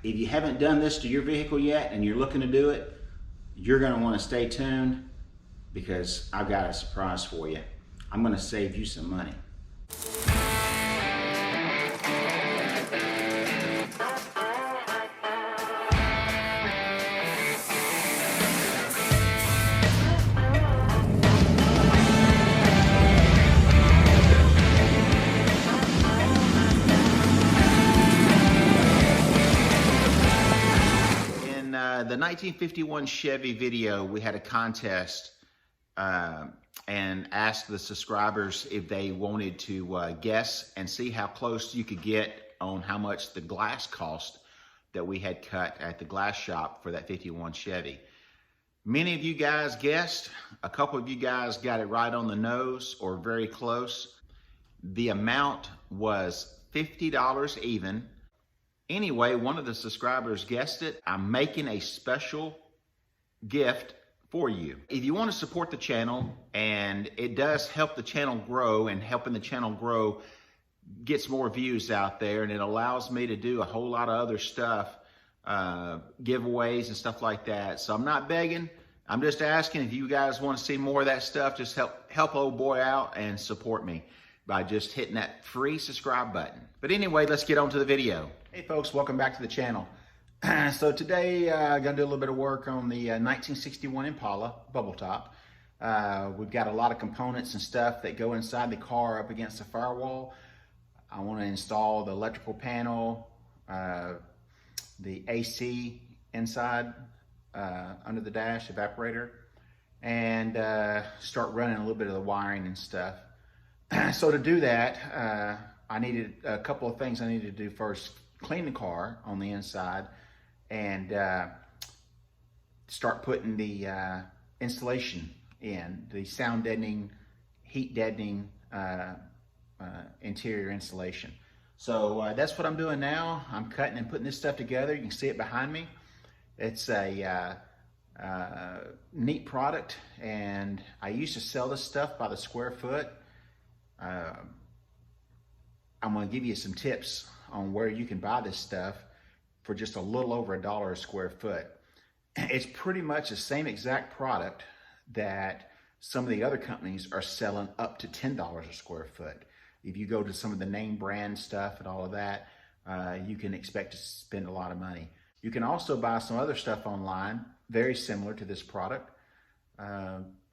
If you haven't done this to your vehicle yet and you're looking to do it, you're going to want to stay tuned because I've got a surprise for you. I'm going to save you some money. The 1951 Chevy video, we had a contest and asked the subscribers if they wanted to guess and see how close you could get on how much the glass cost that we had cut at the glass shop for that 51 Chevy. Many of you guys guessed. A couple of you guys got it right on the nose or very close. The amount was $50 even. Anyway, one of the subscribers guessed it. I'm making a special gift for you. If you want to support the channel, and it does help the channel grow, and helping the channel grow gets more views out there, and it allows me to do a whole lot of other stuff, giveaways and stuff like that. So I'm not begging. I'm just asking if you guys want to see more of that stuff, just help old boy out and support me by just hitting that free subscribe button. But anyway, let's get on to the video. Hey folks, welcome back to the channel. So today I'm gonna do a little bit of work on the 1961 Impala bubble top. We've got a lot of components and stuff that go inside the car up against the firewall. I want to install the electrical panel, the AC inside under the dash, evaporator, and start running a little bit of the wiring and stuff. So to do that, I needed a couple of things I needed to do first. Clean the car on the inside and start putting the insulation in, the sound deadening, heat deadening interior insulation. So that's what I'm doing now. I'm cutting and putting this stuff together. You can see it behind me. It's a neat product, and I used to sell this stuff by the square foot. I'm going to give you some tips on where you can buy this stuff for just a little over $1 a square foot. It's pretty much the same exact product that some of the other companies are selling up to $10 a square foot. If you go to some of the name brand stuff and all of that, you can expect to spend a lot of money. You can also buy some other stuff online, very similar to this product,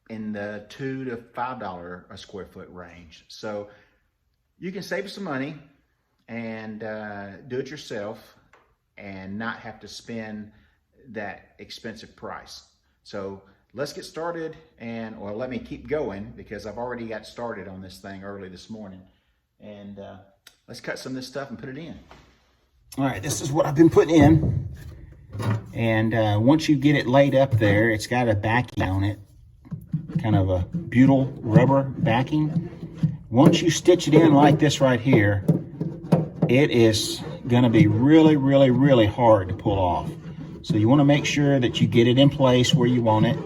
in the $2 to $5 a square foot range. So you can save some money and do it yourself and not have to spend that expensive price. So let's get started, or let me keep going because I've already got started on this thing early this morning. And let's cut some of this stuff and put it in. All right, this is what I've been putting in. And once you get it laid up there, it's got a backing on it, kind of a butyl rubber backing. Once you stitch it in like this right here, it is gonna be really, really, really hard to pull off. So you wanna make sure that you get it in place where you want it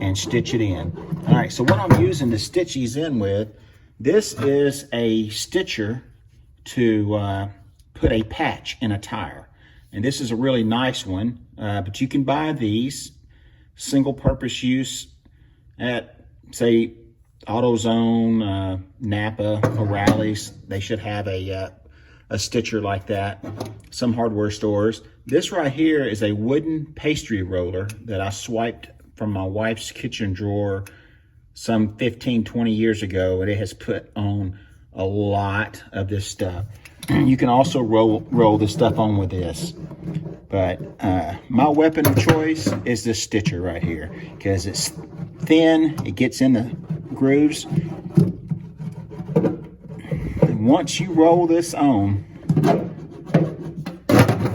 and stitch it in. All right, so what I'm using to stitch these in with, this is a stitcher to put a patch in a tire. And this is a really nice one, but you can buy these single purpose use at, say, AutoZone, Napa, O'Reilly's. They should have a stitcher like that. Some hardware stores. This right here is a wooden pastry roller that I swiped from my wife's kitchen drawer some 15, 20 years ago, and it has put on a lot of this stuff. You can also roll this stuff on with this. But my weapon of choice is this stitcher right here because it's thin, it gets in the grooves. And once you roll this on,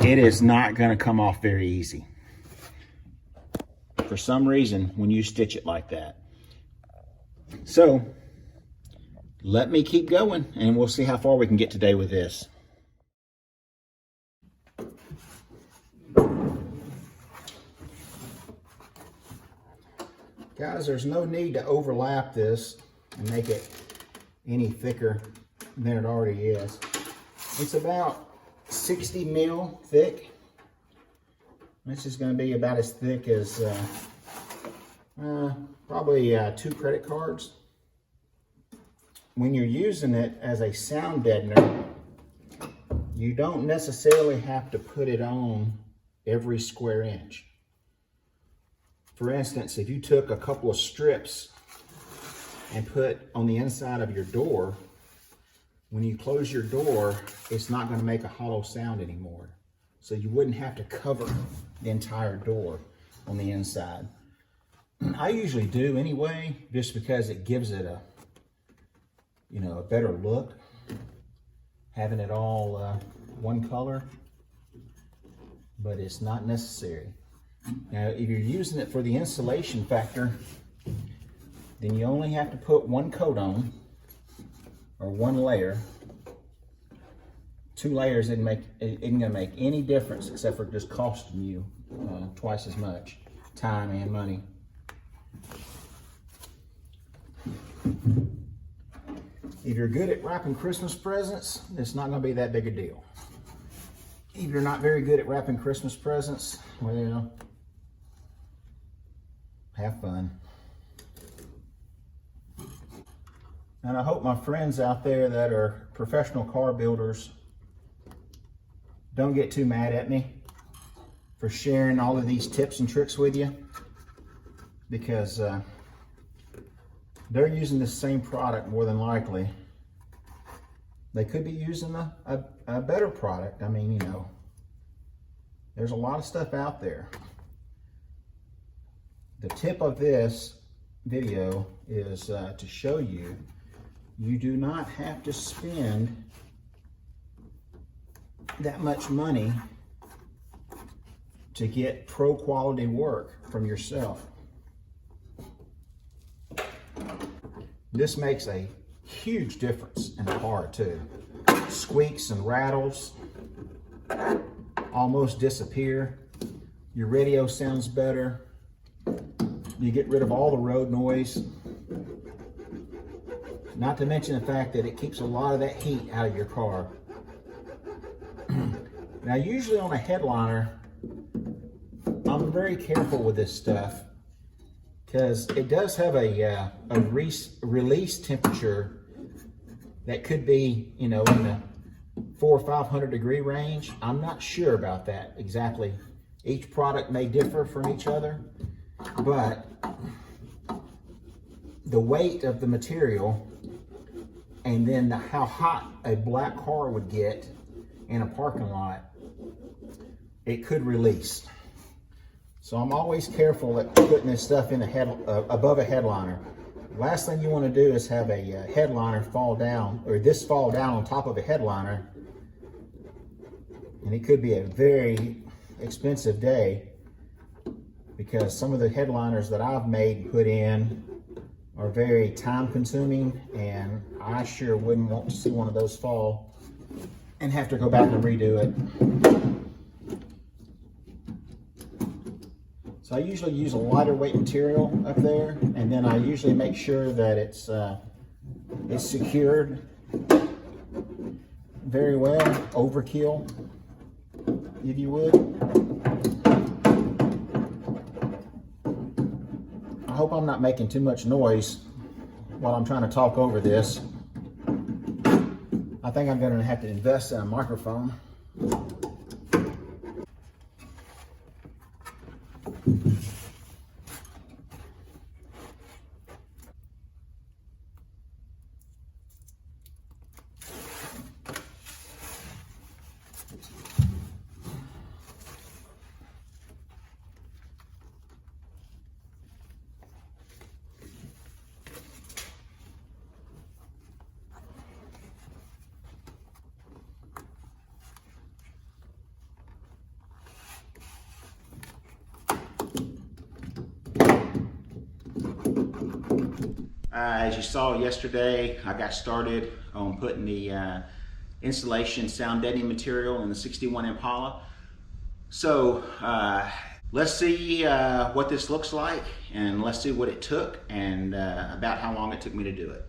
it is not going to come off very easy. For some reason, when you stitch it like that. So, let me keep going and we'll see how far we can get today with this. Guys, there's no need to overlap this and make it any thicker than it already is. It's about 60 mil thick. This is going to be about as thick as probably 2 credit cards. When you're using it as a sound deadener, you don't necessarily have to put it on every square inch. For instance, if you took a couple of strips and put on the inside of your door, when you close your door, it's not going to make a hollow sound anymore. So you wouldn't have to cover the entire door on the inside. I usually do anyway, just because it gives it a, you know, a better look, having it all one color, but it's not necessary. Now, if you're using it for the insulation factor, then you only have to put 1 coat on, or 1 layer. 2 layers isn't going to make any difference except for just costing you twice as much time and money. If you're good at wrapping Christmas presents, it's not going to be that big a deal. If you're not very good at wrapping Christmas presents, well, have fun. And I hope my friends out there that are professional car builders don't get too mad at me for sharing all of these tips and tricks with you, because they're using the same product more than likely. They could be using a better product. I mean, you know, there's a lot of stuff out there. The tip of this video is to show you, you do not have to spend that much money to get pro quality work from yourself. This makes a huge difference in the car too. Squeaks and rattles almost disappear. Your radio sounds better. You get rid of all the road noise. Not to mention the fact that it keeps a lot of that heat out of your car. Now, usually on a headliner, I'm very careful with this stuff because it does have a release temperature that could be, you know, in the 400 or 500 degree range. I'm not sure about that exactly. Each product may differ from each other, but the weight of the material and then how hot a black car would get in a parking lot, it could release. So I'm always careful at putting this stuff in above a headliner. Last thing you want to do is have a headliner fall down, or this fall down on top of a headliner, and it could be a very expensive day, because some of the headliners that I've made and put in are very time consuming, and I sure wouldn't want to see one of those fall and have to go back and redo it. So I usually use a lighter weight material up there, and then I usually make sure that it's secured very well, overkill, if you would. I hope I'm not making too much noise while I'm trying to talk over this. I think I'm going to have to invest in a microphone. As you saw yesterday, I got started on putting the insulation sound deadening material in the 61 Impala. So let's see what this looks like, and let's see what it took, and about how long it took me to do it.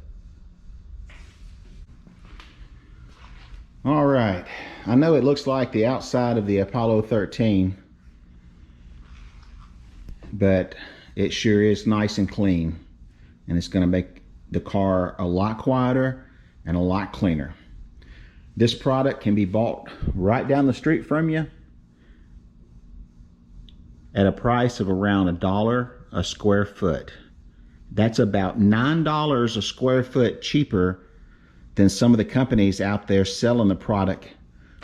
All right, I know it looks like the outside of the Apollo 13, but it sure is nice and clean, and it's going to make the car a lot quieter and a lot cleaner. This product can be bought right down the street from you at a price of around $1 a square foot. That's about $9 a square foot cheaper than some of the companies out there selling the product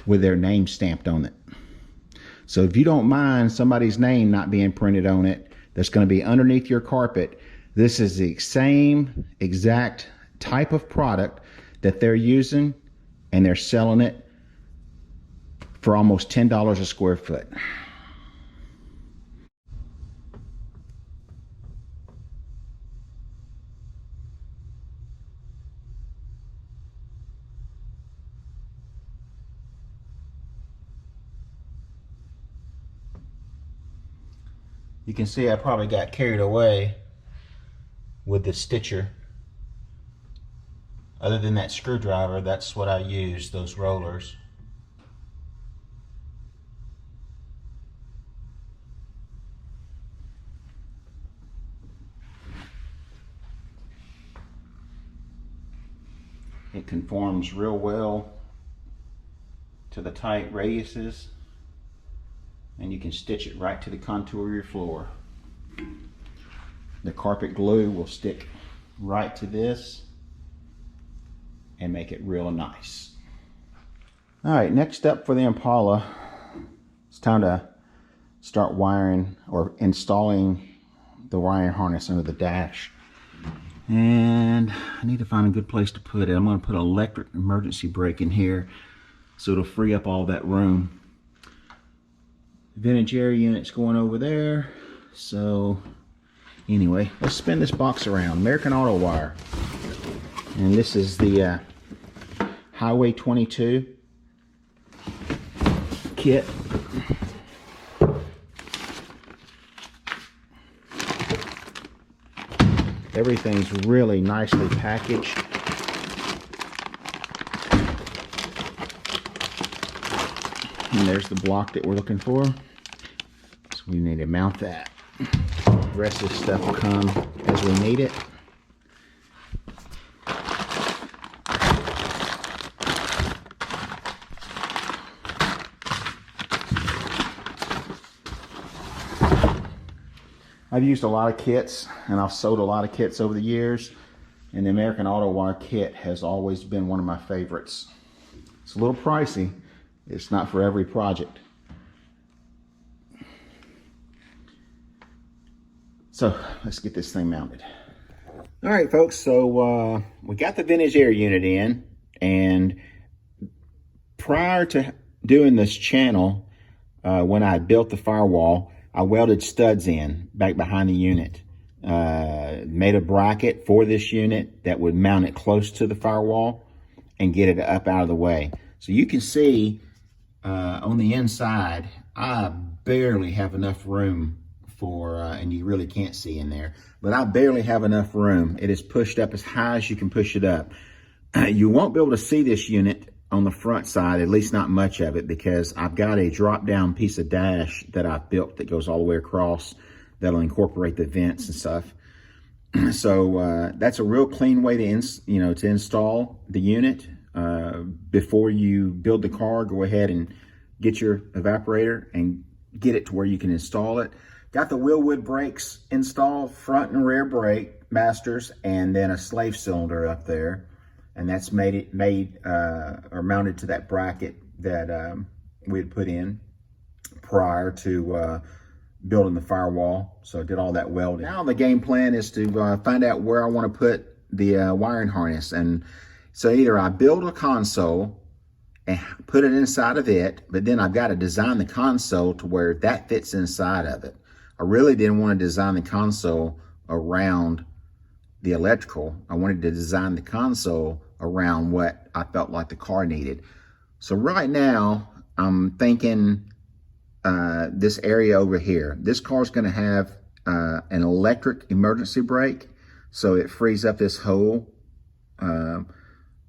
with their name stamped on it. So if you don't mind somebody's name not being printed on it, that's going to be underneath your carpet, this is the same exact type of product that they're using, and they're selling it for almost $10 a square foot. You can see I probably got carried away with the stitcher. Other than that screwdriver, that's what I use, those rollers. It conforms real well to the tight radiuses, and you can stitch it right to the contour of your floor. The carpet glue will stick right to this and make it real nice. All right, next up for the Impala, it's time to start wiring or installing the wiring harness under the dash. And I need to find a good place to put it. I'm going to put an electric emergency brake in here so it'll free up all that room. Vintage air unit's going over there. So anyway, let's spin this box around. American Auto Wire. And this is the Highway 22 kit. Everything's really nicely packaged. And there's the block that we're looking for. So we need to mount that. The rest of this stuff will come as we need it. I've used a lot of kits, and I've sold a lot of kits over the years, and the American Auto Wire kit has always been one of my favorites. It's a little pricey. It's not for every project. So let's get this thing mounted. All right, folks, so we got the vintage air unit in, and prior to doing this channel, when I built the firewall, I welded studs in back behind the unit. Made a bracket for this unit that would mount it close to the firewall and get it up out of the way. So you can see on the inside, I barely have enough room for, and you really can't see in there, but I barely have enough room. It is pushed up as high as you can push it up. You won't be able to see this unit on the front side, at least not much of it, because I've got a drop down piece of dash that I've built that goes all the way across that'll incorporate the vents and stuff. So that's a real clean way to install the unit. Before you build the car, go ahead and get your evaporator and get it to where you can install it. Got the Willwood brakes installed, front and rear brake masters, and then a slave cylinder up there. And that's made or mounted to that bracket that we had put in prior to building the firewall. So I did all that welding. Now the game plan is to find out where I want to put the wiring harness. And so either I build a console and put it inside of it, but then I've got to design the console to where that fits inside of it. I really didn't want to design the console around the electrical. I wanted to design the console around what I felt like the car needed. So right now, I'm thinking this area over here. This car's going to have an electric emergency brake, so it frees up this hole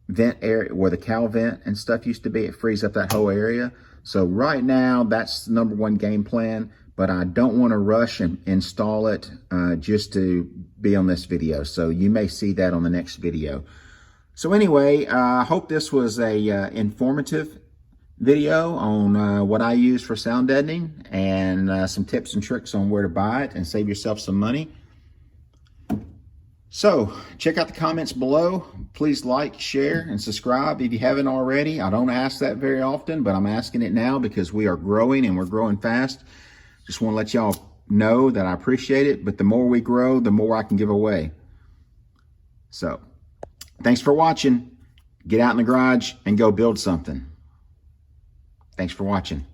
vent area where the cowl vent and stuff used to be. It frees up that whole area. So right now, that's the #1 game plan, but I don't want to rush and install it just to be on this video. So you may see that on the next video. So anyway, I hope this was a informative video on what I use for sound deadening and some tips and tricks on where to buy it and save yourself some money. So check out the comments below. Please like, share, and subscribe if you haven't already. I don't ask that very often, but I'm asking it now because we are growing and we're growing fast. Just want to let y'all know that I appreciate it, but the more we grow, the more I can give away. So thanks for watching. Get out in the garage and go build something. Thanks for watching.